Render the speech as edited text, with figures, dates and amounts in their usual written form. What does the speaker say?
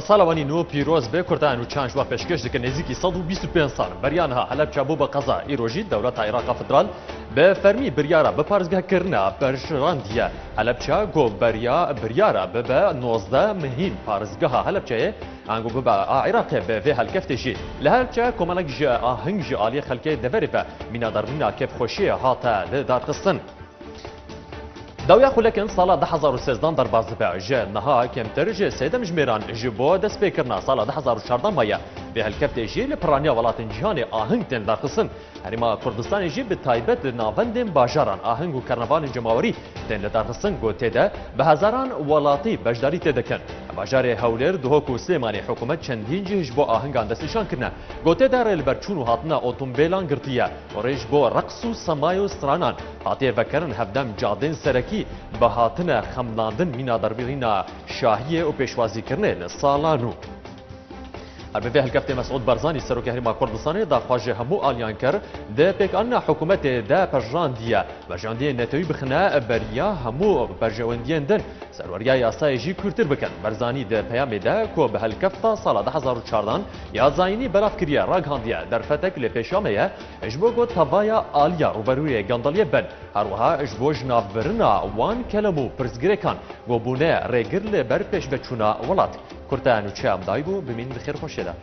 سالوانی نو پیروز به کردان و چند شوا پیشکش دکه نزدیکی 125 سال بریانها حلب چابو به قضا ایروجی دولت عراق فدرال به فرمی بریارا به پارزگاه کرنا برشراندیه حلب چا گو بریارا به 19 مهین پارزگاه حلب چه انگو به عراق به هلکفتشی لحلب چا کمالک جا آهنگ جا عالی خلکه دبری به مینا درمینا کف خوشی هاتا دارتستن داویا خلکن سال 2013 در بازبه جه نها کمتر جه سیدم جمیران جبو دست پیکرنا سال 2014 مایا به هلکفت جی لپرانیا ولاتن جهان آهنگ تن درخصن هریما کردستان جی به تایبت ناوندن باجاران آهنگ و کرنوال جماوری تن درخصن گوته ده به هزاران ولاتی بجداری تدکن باجار هولر دوهکو سلیمانی حکومت چندین جه جبو آهنگان دستشان کرنه گوته در البرچون و هاتنا اتومبیلان گرتیه و ریج بو رقص و سمای و سترانان هاتیه وکرن هفدم جادن سرکی به هاتن خملاندن مینا دربیرینا شاهیه و پیشوازی کرنه لسالانو البته هلکفت مسعود برزانی سروک هرما کردستان دا خواجه همو آلیان کر ده پیک آن حکومت ده پرژاندیه پرژاندیه نتوی بخنا بریا همو پرژواندیان دن سروریای یاسای جی کورتر بکن برزانی ده پیام ده کو به هلکفت سال 2014 یا زاینی بلاف کریا راگاندیه در فتک لپیشامه اجبو گو توایا آلیا روبروی گاندالیه بن هروها اجبو جنابرنا وان کلمو پرزگریکان گو بونه ریگر لبر پیش بچونا ولات کردان و چه امدایی بو بمین بخیر خوشه ده